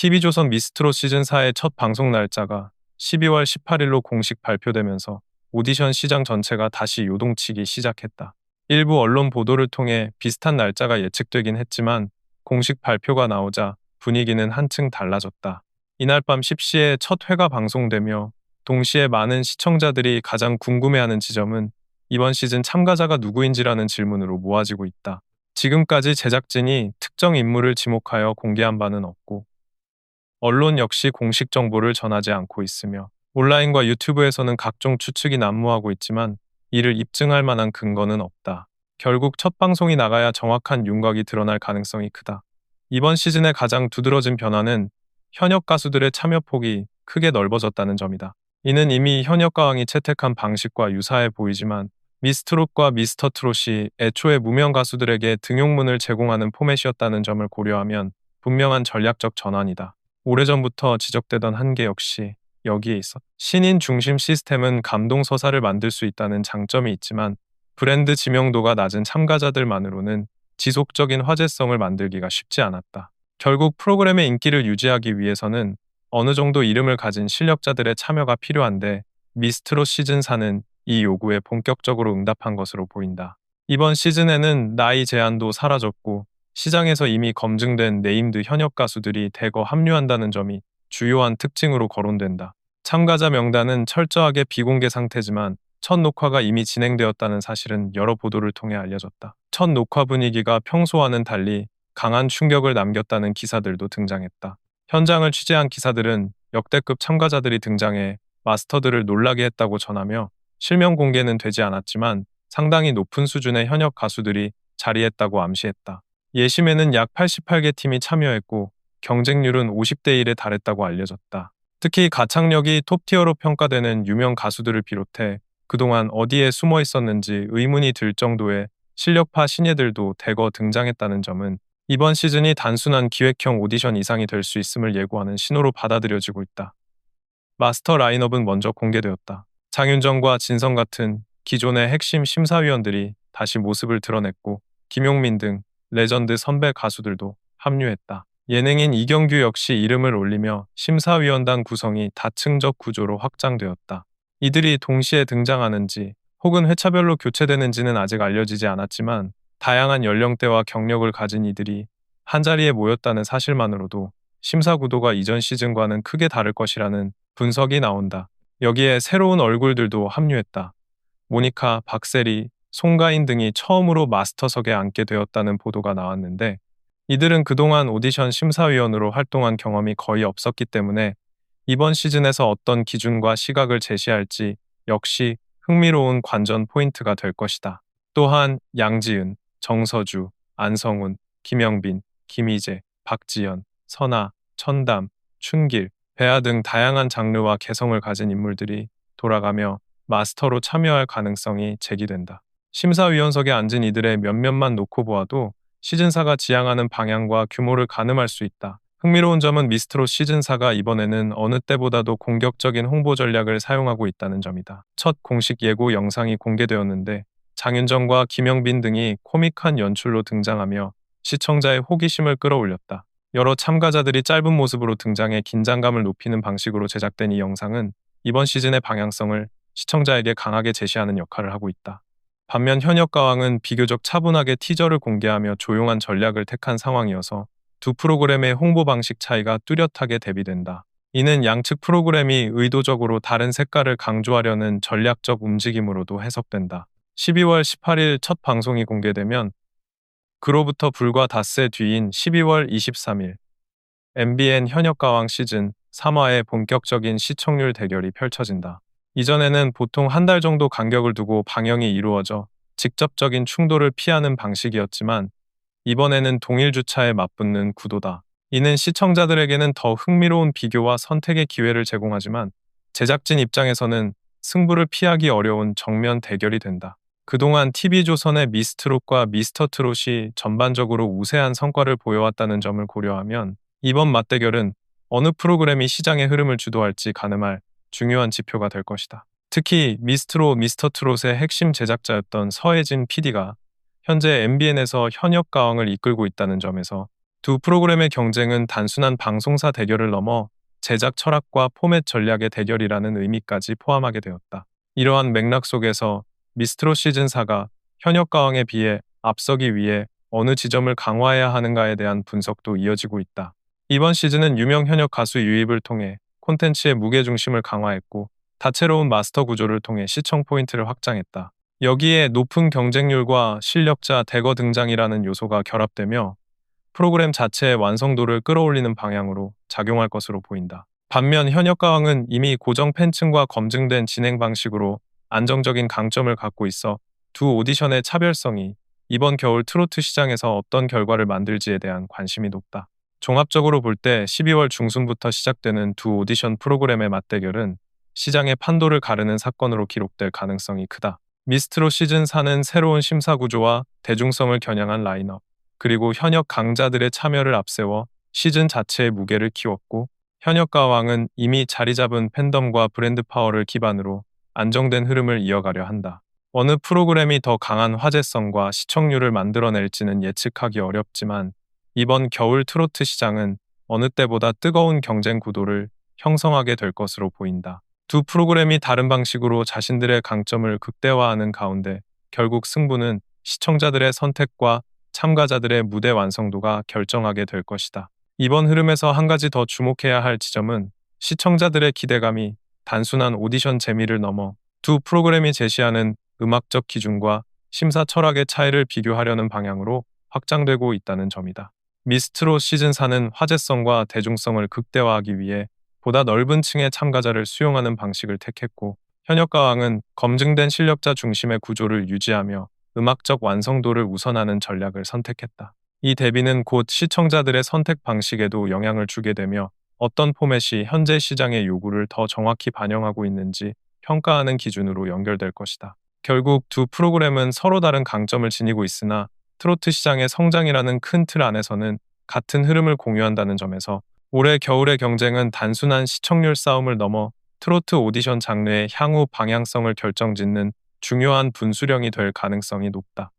TV조선 미스트롯 시즌4의 첫 방송 날짜가 12월 18일로 공식 발표되면서 오디션 시장 전체가 다시 요동치기 시작했다. 일부 언론 보도를 통해 비슷한 날짜가 예측되긴 했지만 공식 발표가 나오자 분위기는 한층 달라졌다. 이날 밤 10시에 첫 회가 방송되며 동시에 많은 시청자들이 가장 궁금해하는 지점은 이번 시즌 참가자가 누구인지라는 질문으로 모아지고 있다. 지금까지 제작진이 특정 인물을 지목하여 공개한 바는 없고 언론 역시 공식 정보를 전하지 않고 있으며 온라인과 유튜브에서는 각종 추측이 난무하고 있지만 이를 입증할 만한 근거는 없다. 결국 첫 방송이 나가야 정확한 윤곽이 드러날 가능성이 크다. 이번 시즌의 가장 두드러진 변화는 현역 가수들의 참여 폭이 크게 넓어졌다는 점이다. 이는 이미 현역 가왕이 채택한 방식과 유사해 보이지만 미스트롯과 미스터트롯이 애초에 무명 가수들에게 등용문을 제공하는 포맷이었다는 점을 고려하면 분명한 전략적 전환이다. 오래전부터 지적되던 한계 역시 여기에 있어. 신인 중심 시스템은 감동 서사를 만들 수 있다는 장점이 있지만 브랜드 지명도가 낮은 참가자들만으로는 지속적인 화제성을 만들기가 쉽지 않았다. 결국 프로그램의 인기를 유지하기 위해서는 어느 정도 이름을 가진 실력자들의 참여가 필요한데 미스트롯 시즌4는 이 요구에 본격적으로 응답한 것으로 보인다. 이번 시즌에는 나이 제한도 사라졌고 시장에서 이미 검증된 네임드 현역 가수들이 대거 합류한다는 점이 주요한 특징으로 거론된다. 참가자 명단은 철저하게 비공개 상태지만 첫 녹화가 이미 진행되었다는 사실은 여러 보도를 통해 알려졌다. 첫 녹화 분위기가 평소와는 달리 강한 충격을 남겼다는 기사들도 등장했다. 현장을 취재한 기사들은 역대급 참가자들이 등장해 마스터들을 놀라게 했다고 전하며 실명 공개는 되지 않았지만 상당히 높은 수준의 현역 가수들이 자리했다고 암시했다. 예심에는 약 88개 팀이 참여했고 경쟁률은 50대 1에 달했다고 알려졌다. 특히 가창력이 톱티어로 평가되는 유명 가수들을 비롯해 그동안 어디에 숨어 있었는지 의문이 들 정도의 실력파 신예들도 대거 등장했다는 점은 이번 시즌이 단순한 기획형 오디션 이상이 될 수 있음을 예고하는 신호로 받아들여지고 있다. 마스터 라인업은 먼저 공개되었다. 장윤정과 진성 같은 기존의 핵심 심사위원들이 다시 모습을 드러냈고 김용민 등 레전드 선배 가수들도 합류했다. 예능인 이경규 역시 이름을 올리며 심사위원단 구성이 다층적 구조로 확장되었다. 이들이 동시에 등장하는지 혹은 회차별로 교체되는지는 아직 알려지지 않았지만 다양한 연령대와 경력을 가진 이들이 한자리에 모였다는 사실만으로도 심사 구도가 이전 시즌과는 크게 다를 것이라는 분석이 나온다. 여기에 새로운 얼굴들도 합류했다. 모니카, 박세리, 송가인 등이 처음으로 마스터석에 앉게 되었다는 보도가 나왔는데 이들은 그동안 오디션 심사위원으로 활동한 경험이 거의 없었기 때문에 이번 시즌에서 어떤 기준과 시각을 제시할지 역시 흥미로운 관전 포인트가 될 것이다. 또한 양지은, 정서주, 안성훈, 김영빈, 김희재, 박지연, 선아, 천담, 춘길, 배아 등 다양한 장르와 개성을 가진 인물들이 돌아가며 마스터로 참여할 가능성이 제기된다. 심사위원석에 앉은 이들의 몇몇만 놓고 보아도 시즌4가 지향하는 방향과 규모를 가늠할 수 있다. 흥미로운 점은 미스트롯 시즌4가 이번에는 어느 때보다도 공격적인 홍보 전략을 사용하고 있다는 점이다. 첫 공식 예고 영상이 공개되었는데 장윤정과 김영빈 등이 코믹한 연출로 등장하며 시청자의 호기심을 끌어올렸다. 여러 참가자들이 짧은 모습으로 등장해 긴장감을 높이는 방식으로 제작된 이 영상은 이번 시즌의 방향성을 시청자에게 강하게 제시하는 역할을 하고 있다. 반면 현역 가왕은 비교적 차분하게 티저를 공개하며 조용한 전략을 택한 상황이어서 두 프로그램의 홍보 방식 차이가 뚜렷하게 대비된다. 이는 양측 프로그램이 의도적으로 다른 색깔을 강조하려는 전략적 움직임으로도 해석된다. 12월 18일 첫 방송이 공개되면 그로부터 불과 닷새 뒤인 12월 23일 MBN 현역 가왕 시즌 3화의 본격적인 시청률 대결이 펼쳐진다. 이전에는 보통 한 달 정도 간격을 두고 방영이 이루어져 직접적인 충돌을 피하는 방식이었지만 이번에는 동일 주차에 맞붙는 구도다. 이는 시청자들에게는 더 흥미로운 비교와 선택의 기회를 제공하지만 제작진 입장에서는 승부를 피하기 어려운 정면 대결이 된다. 그동안 TV조선의 미스트롯과 미스터트롯이 전반적으로 우세한 성과를 보여왔다는 점을 고려하면 이번 맞대결은 어느 프로그램이 시장의 흐름을 주도할지 가늠할 중요한 지표가 될 것이다. 특히 미스트롯, 미스터트롯의 핵심 제작자였던 서혜진 PD가 현재 MBN에서 현역 가왕을 이끌고 있다는 점에서 두 프로그램의 경쟁은 단순한 방송사 대결을 넘어 제작 철학과 포맷 전략의 대결이라는 의미까지 포함하게 되었다. 이러한 맥락 속에서 미스트롯 시즌4가 현역 가왕에 비해 앞서기 위해 어느 지점을 강화해야 하는가에 대한 분석도 이어지고 있다. 이번 시즌은 유명 현역 가수 유입을 통해 콘텐츠의 무게중심을 강화했고, 다채로운 마스터 구조를 통해 시청 포인트를 확장했다. 여기에 높은 경쟁률과 실력자 대거 등장이라는 요소가 결합되며 프로그램 자체의 완성도를 끌어올리는 방향으로 작용할 것으로 보인다. 반면 현역 가왕은 이미 고정 팬층과 검증된 진행 방식으로 안정적인 강점을 갖고 있어 두 오디션의 차별성이 이번 겨울 트로트 시장에서 어떤 결과를 만들지에 대한 관심이 높다. 종합적으로 볼 때 12월 중순부터 시작되는 두 오디션 프로그램의 맞대결은 시장의 판도를 가르는 사건으로 기록될 가능성이 크다. 미스트롯 시즌4는 새로운 심사 구조와 대중성을 겨냥한 라인업, 그리고 현역 강자들의 참여를 앞세워 시즌 자체의 무게를 키웠고, 현역 가왕은 이미 자리 잡은 팬덤과 브랜드 파워를 기반으로 안정된 흐름을 이어가려 한다. 어느 프로그램이 더 강한 화제성과 시청률을 만들어낼지는 예측하기 어렵지만, 이번 겨울 트로트 시장은 어느 때보다 뜨거운 경쟁 구도를 형성하게 될 것으로 보인다. 두 프로그램이 다른 방식으로 자신들의 강점을 극대화하는 가운데 결국 승부는 시청자들의 선택과 참가자들의 무대 완성도가 결정하게 될 것이다. 이번 흐름에서 한 가지 더 주목해야 할 지점은 시청자들의 기대감이 단순한 오디션 재미를 넘어 두 프로그램이 제시하는 음악적 기준과 심사 철학의 차이를 비교하려는 방향으로 확장되고 있다는 점이다. 미스트롯 시즌4는 화제성과 대중성을 극대화하기 위해 보다 넓은 층의 참가자를 수용하는 방식을 택했고, 현역 가왕은 검증된 실력자 중심의 구조를 유지하며 음악적 완성도를 우선하는 전략을 선택했다. 이 대비는 곧 시청자들의 선택 방식에도 영향을 주게 되며 어떤 포맷이 현재 시장의 요구를 더 정확히 반영하고 있는지 평가하는 기준으로 연결될 것이다. 결국 두 프로그램은 서로 다른 강점을 지니고 있으나 트로트 시장의 성장이라는 큰 틀 안에서는 같은 흐름을 공유한다는 점에서 올해 겨울의 경쟁은 단순한 시청률 싸움을 넘어 트로트 오디션 장르의 향후 방향성을 결정짓는 중요한 분수령이 될 가능성이 높다.